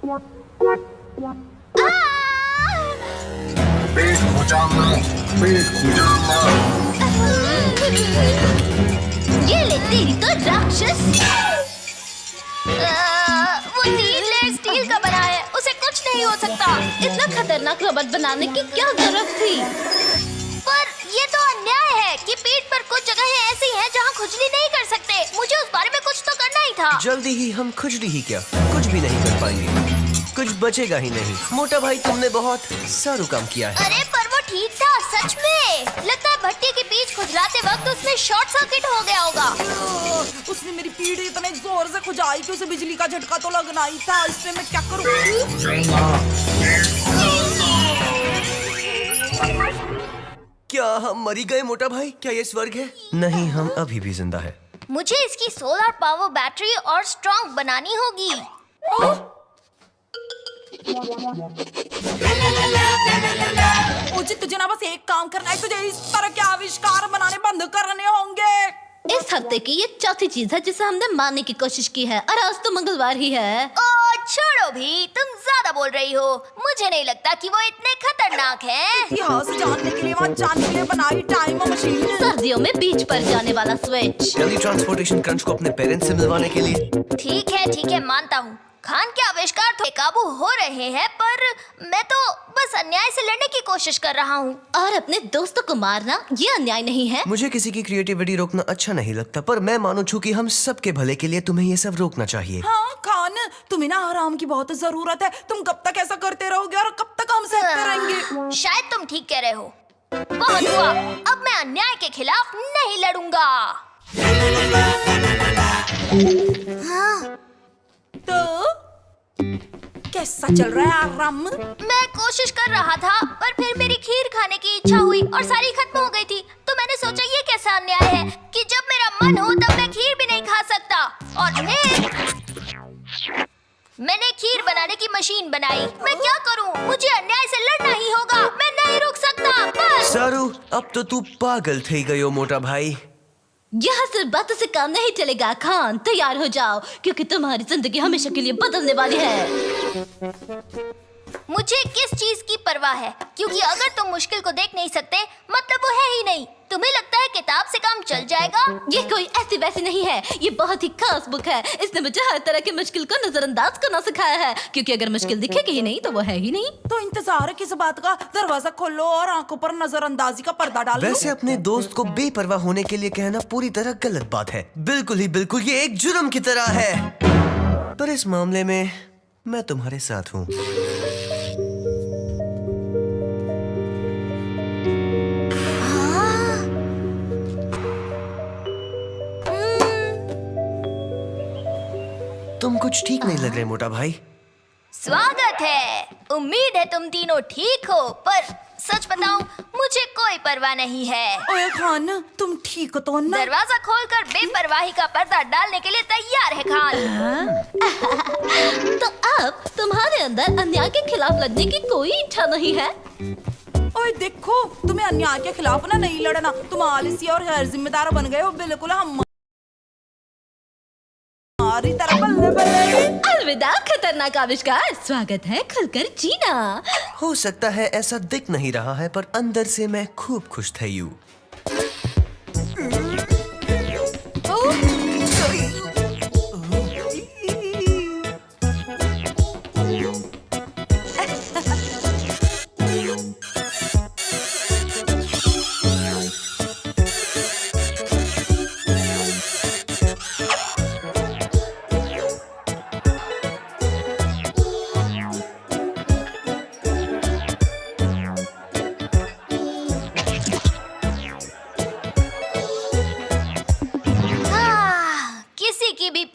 पेट खुजामा, पेट खुजामा। ये ले तेरी तो राक्षस। वो 3 लेयर स्टील का बना है, उसे कुछ नहीं हो सकता। इतना खतरनाक रोबोट बनाने की क्या जरूरत थी? पर ये तो अन्याय है कि पीठ पर कुछ जगहें ऐसी हैं जहाँ खुजली नहीं कर सकते। मुझे उस बारे में कुछ तो करना ही था। जल्दी ही हम खुजली ही क्या, कुछ भी नहीं कर पाएंगे, कुछ बचेगा ही नहीं। मोटा भाई तुमने बहुत सारू काम किया है। अरे पर वो ठीक था, सच में। लगता है भट्टी की पीठ खुजलाते वक्त उसमें शॉर्ट सर्किट हो गया होगा। उसने मेरी पीठ इतने जोर से खुजाई कि उसे बिजली का झटका तो लगना ही था। इससे मैं क्या करूं? क्या हम मरी गए मोटा भाई? क्या ये स्वर्ग है? नहीं, हम अभी भी जिंदा है। मुझे इसकी सोलर पावर बैटरी और स्ट्रॉन्ग बनानी होगी। मुझे तुझे ना बस एक काम करना है, तुझे इस तरह के आविष्कार बनाने बंद करने होंगे। इस हफ्ते की ये चौथी चीज है जिसे हमने मारने की कोशिश की है, और आज तो मंगलवार ही है। ओ छोड़ो भी, तुम ज्यादा बोल रही हो। मुझे नहीं लगता कि वो इतने खतरनाक हैं। इतिहास जानने के लिए, वहाँ जानने के लिए बनाई टाइम मशीन। सर्दियों में बीच पर जाने वाला स्विच। टेली ट्रांसपोर्टेशन क्रंच को अपने पेरेंट्स से मिलवाने के लिए। ठीक है, मानता हूँ। खान के आविष्कार तो बेकाबू हो रहे हैं, पर मैं तो बस अन्याय से लड़ने की कोशिश कर रहा हूँ। और अपने दोस्तों को मारना ये अन्याय नहीं है। मुझे किसी की क्रिएटिविटी रोकना अच्छा नहीं लगता, पर मैं मानू छू कि हम सबके भले के लिए तुम्हें ये सब रोकना चाहिए। हाँ खान, तुम्हें ना आराम की बहुत जरूरत है। तुम कब तक ऐसा करते रहोगे और कब तक हम सहते रहेंगे? शायद तुम ठीक कह रहे हो। बहुत हुआ, अब मैं अन्याय के खिलाफ नहीं लड़ूंगा। हाँ। तो कैसा चल रहा है आराम? मैं कोशिश कर रहा था, पर फिर मेरी खीर खाने की इच्छा हुई और सारी खत्म हो गई थी। तो मैंने सोचा ये कैसा अन्याय है कि जब मेरा मन हो तब मैं खीर भी नहीं खा सकता। और फिर मैंने खीर बनाने की मशीन बनाई। मैं क्या करूं? मुझे अन्याय से लड़ना ही होगा। मैं नहीं रुक सकता। बस। सारू, अब तो तू पागल थई गयो मोटा भाई। यहाँ सिर्फ बातों से काम नहीं चलेगा। खान, तैयार हो जाओ, क्योंकि तुम्हारी जिंदगी हमेशा के लिए बदलने वाली है। मुझे किस चीज की परवाह है? क्योंकि अगर तुम मुश्किल को देख नहीं सकते, मतलब वो है ही नहीं। तुम्हें लगता है किताब से काम चल जाएगा? ये कोई ऐसी वैसी नहीं है, ये बहुत ही खास बुक है। इसने मुझे हर तरह के मुश्किल को नजरअंदाज करना सिखाया है, क्योंकि अगर मुश्किल दिखेगी ही नहीं तो वो है ही नहीं। तो इंतजार है किस बात का? दरवाजा खोलो और आंखों पर नजरअंदाजी का पर्दा डालो। वैसे अपने दोस्त को बेपरवाह होने के लिए कहना पूरी तरह गलत बात है। बिल्कुल ही बिल्कुल, ये एक जुर्म की तरह है। पर इस मामले में मैं तुम्हारे साथ हूँ। तुम कुछ ठीक नहीं लग रहे मोटा भाई। स्वागत है। उम्मीद है तुम तीनों ठीक हो, पर सच बताऊं, मुझे कोई परवाह नहीं है। ओए खान, तुम ठीक तो ना? दरवाजा खोलकर बेपरवाही का पर्दा डालने के लिए तैयार है खान। तो अब तुम्हारे अंदर अन्याय के खिलाफ लड़ने की कोई इच्छा नहीं है? ओए देखो, तुम्हें अन्याय के खिलाफ ना नहीं लड़ना। तुम आलसी और गैर जिम्मेदार बन गए हो, बिल्कुल हमारी तरह। बल्ले बल्ले। अलविदा खतरनाक आविष्कार, स्वागत है खुलकर जीना। हो सकता है ऐसा दिख नहीं रहा है, पर अंदर से मैं खूब खुश था। यू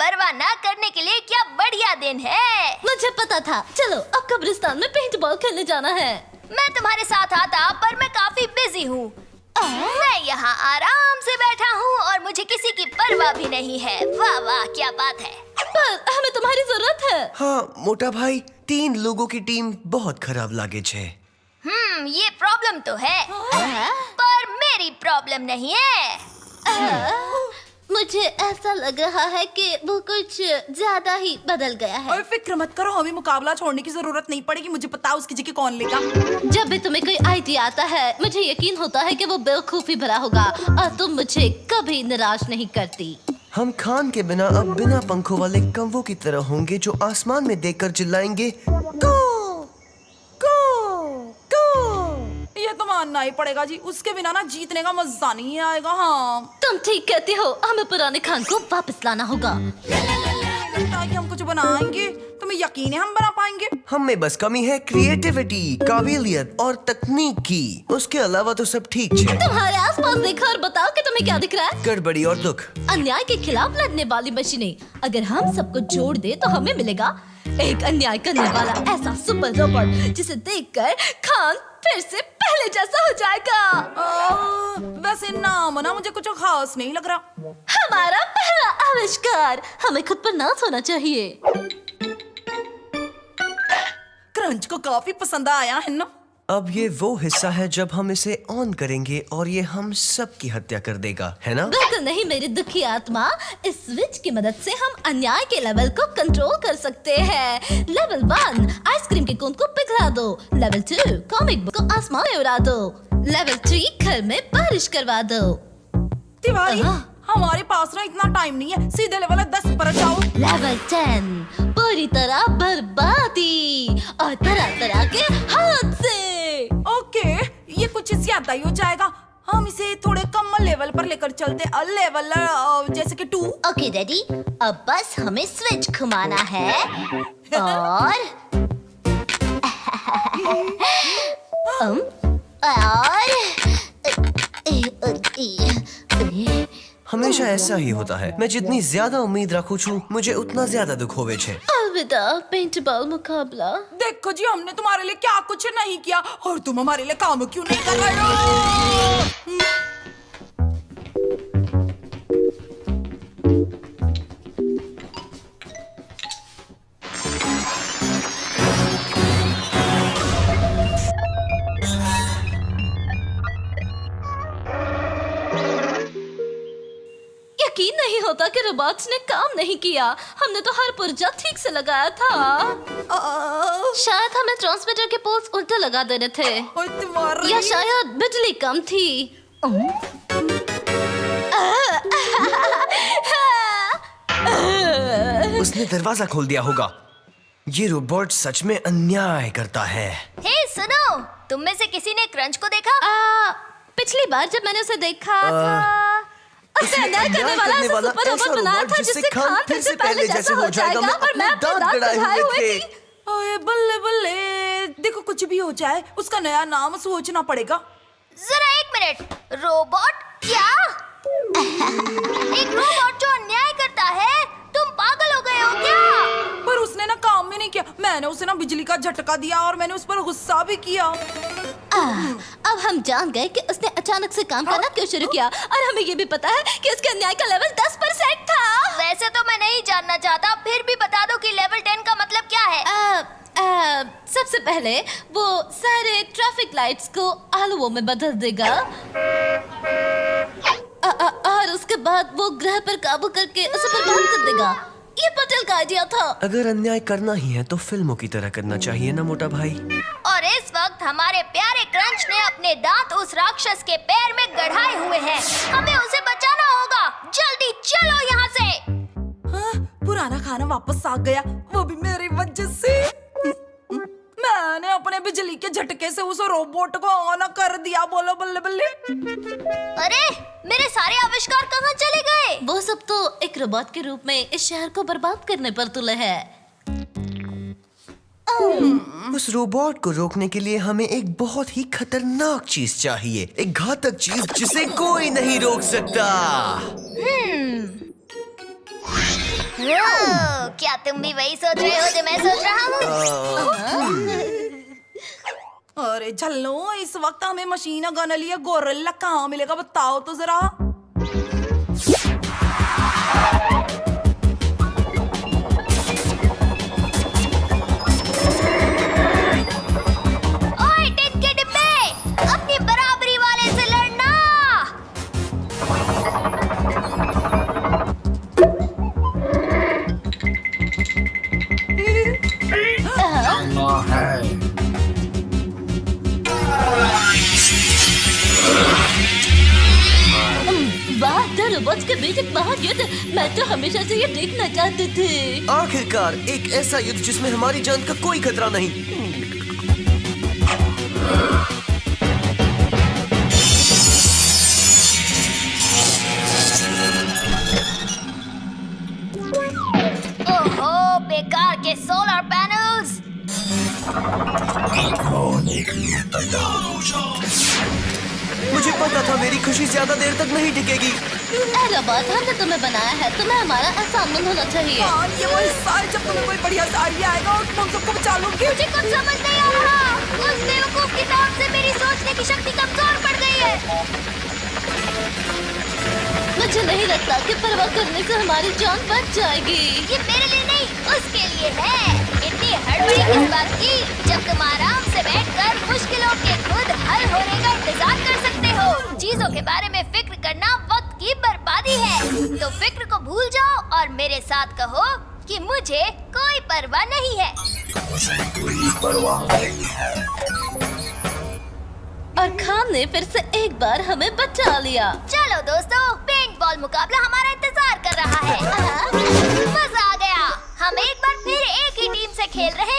परवाह ना करने के लिए क्या बढ़िया दिन है। मुझे पता था। चलो अब कब्रिस्तान में पेंटबॉल खेलने जाना है। मैं तुम्हारे साथ आता, पर मैं काफी बिजी हूँ। मैं यहाँ आराम से बैठा हूँ और मुझे किसी की परवाह भी नहीं है। वाह वाह, क्या बात है। पर हमें तुम्हारी जरूरत है। हाँ मोटा भाई, 3 लोगों की टीम बहुत खराब लागे छे। ये प्रॉब्लम तो है, पर मेरी प्रॉब्लम नहीं है। मुझे ऐसा लग रहा है कि वो कुछ ज्यादा ही बदल गया है। ओए फिक्र मत करो, हमें मुकाबला छोड़ने की जरूरत नहीं पड़ेगी। मुझे पता है उसकी जगह कौन लेगा। जब भी तुम्हें कोई आइडिया आता है मुझे यकीन होता है कि वो बेवकूफी भरा होगा और तुम मुझे कभी निराश नहीं करती। हम खान के बिना अब बिना पंखों वाले कौवों की तरह होंगे जो आसमान में देखकर चिल्लाएंगे को को को। ये तो मानना ही पड़ेगा जी, उसके बिना ना जीतने का मजा नहीं आएगा। हाँ तुम ठीक कहती हो, हमें पुराने खान को वापस लाना होगा। लगता है कि हम कुछ बनाएंगे, तुम्हें यकीन है हम बना पाएंगे? हम में बस कमी है क्रिएटिविटी, काबिलियत और तकनीक की। उसके अलावा तो सब ठीक है। तुम्हारे आसपास देखो और बताओ कि तुम्हें क्या दिख रहा है। गड़बड़ी और दुख। अन्याय के खिलाफ लड़ने वाली मशीनें। अगर हम सबको जोड़ दे तो हमें मिलेगा एक अन्याय करने वाला ऐसा सुपर रोबोट जिसे देखकर खान फिर से पहले जैसा हो जाएगा। वैसे नाम ना मुझे कुछ खास नहीं लग रहा। हमारा पहला आविष्कार, हमें खुद पर नाज होना चाहिए। क्रंच को काफी पसंद आया है ना। अब ये वो हिस्सा है जब हम इसे ऑन करेंगे और ये हम सब की हत्या कर देगा, है ना? बिल्कुल नहीं मेरी दुखी आत्मा। इस स्विच की मदद से हम अन्याय के लेवल को कंट्रोल कर सकते हैं। लेवल 1 आइसक्रीम के कोन को पिघला दो। लेवल 2 कॉमिक बुक को आसमान में उड़ा दो। लेवल 3 घर में बारिश करवा दो। तिवारी हमारे पास ना इतना टाइम नहीं है, सीधे लेवल 10 पर जाओ। लेवल 10 पूरी तरह बर्बादी और तरह तरह के हादसे। ओके, ये कुछ ज्यादा ही हो जाएगा। हम इसे थोड़े कम लेवल पर लेकर चलते, लेवल जैसे कि 2। ओके डैडी, अब बस हमें स्विच घुमाना है और हमेशा ऐसा ही होता है। मैं जितनी ज्यादा उम्मीद रखूं छू मुझे उतना ज्यादा दुख होवे छे। अलविदा पेंटबॉल मुकाबला। देखो जी, हमने तुम्हारे लिए क्या कुछ नहीं किया और तुम हमारे लिए काम क्यों नहीं कर रहे हो? यकीन नहीं होता कि रोबोट्स ने काम नहीं किया। हमने तो हर पुर्जा ठीक से लगाया था। शायद हमें ट्रांसमीटर के पोल्स उल्टे लगा देने थे, ओए तुम्हारी या शायद बिजली कम थी। उसने दरवाजा खोल दिया होगा। ये रोबोट सच में अन्याय करता है। हे सुनो, तुम में से किसी ने क्रंच को देखा? पिछली बार जब मैंने उसे देखा था उसे अन्याय करने वाला ऐसा सुपर रोबोट बनाया था जिससे खान फिर से पहले जैसा हो जाएगा और मैं अपने दांत कढ़ाए हुए थी। ओए बल्ले बल्ले, देखो कुछ भी हो जाए उसका नया नाम सोचना पड़ेगा। जरा एक मिनट, रोबोट क्या? एक रोबोट जो अन्याय करता है? तुम पागल हो गए हो क्या? पर उसने ना काम भी नहीं किया। मैंने उसे ना बिजली का झटका दिया और मैंने उस पर गुस्सा भी किया। अब हम जान गए कि उसने अचानक से काम करना क्यों शुरू किया और हमें ये भी पता है कि उसके अन्याय का लेवल 10% था। वैसे तो मैं नहीं जानना चाहता, फिर भी बता दो कि लेवल 10 का मतलब क्या है। सबसे पहले वो सारे ट्रैफिक लाइट्स को आलुओं में बदल देगा और उसके बाद वो ग्रह पर काबू करके उसे बर्बाद कर देगा। ये पटेल का आइडिया था। अगर अन्याय करना ही है तो फिल्मों की तरह करना चाहिए ना मोटा भाई। और इस वक्त हमारे प्यारे क्रंच ने अपने दांत उस राक्षस के पैर में गड़ाए हुए हैं। हमें उसे बचाना होगा। जल्दी चलो यहाँ से। पुराना खाना वापस आ गया, वो भी मेरी वजह से। मैंने अपने बिजली के झटके से उस रोबोट को ऑन कर दिया। बोलो बल्ले बल्ले। अरे मेरे सारे आविष्कार कहाँ चले गए? वो सब तो एक रोबोट के रूप में इस शहर को बर्बाद करने पर तुले है। उस रोबोट को रोकने के लिए हमें एक बहुत ही खतरनाक चीज चाहिए, एक घातक चीज जिसे कोई नहीं रोक सकता। क्या तुम भी वही सोच रहे हो जो मैं सोच रहा हूँ? अरे झल्लो, इस वक्त हमें मशीन गन लिए गोरिल्ला कहाँ मिलेगा बताओ तो जरा। ओए टिन के डिब्बे, अपनी बराबरी वाले से लड़ना। बीच एक महान युद्ध, मैं तो हमेशा से ये देखना चाहते थे। आखिरकार एक ऐसा युद्ध जिसमें हमारी जान का कोई खतरा नहीं। ओहो, बेकार के सोलर पैनल्स। होने के लिए तैयार हो जाओ। मुझे पता था मेरी खुशी ज्यादा देर तक नहीं टिकेगी। बात हमने तुम्हें बनाया है, तुम्हें हमारा एहसान होना चाहिए। हाँ, ये वो हिस्सा है जब तुम्हें कोई बढ़िया साड़ी आएगा और तुम सबको बचा लोगे। मुझे कुछ समझ नहीं आ रहा। उस बेवकूफ किताब से मेरी सोचने की शक्ति कमजोर पड़ गई है। मुझे नहीं लगता कि परवाह करने से हमारी जान बच जाएगी। ये मेरे लिए नहीं, उसके लिए है। इतनी हड़बड़ी किस बात की, जब तुम आराम से बैठकर मुश्किलों के खुद हल होने का इंतजार कर सकते हो। चीजों के बारे में फिक्र करना वक्त की बर्बादी है। तो फिक्र को भूल जाओ और मेरे साथ कहो कि मुझे कोई परवाह नहीं है। मुझे कोई परवाह नहीं है। और खान ने फिर से एक बार हमें बचा लिया। चलो दोस्तों, पेंटबॉल मुकाबला हमारा इंतजार कर रहा है। मजा आ गया। हम एक बार फिर एक ही टीम से खेल रहे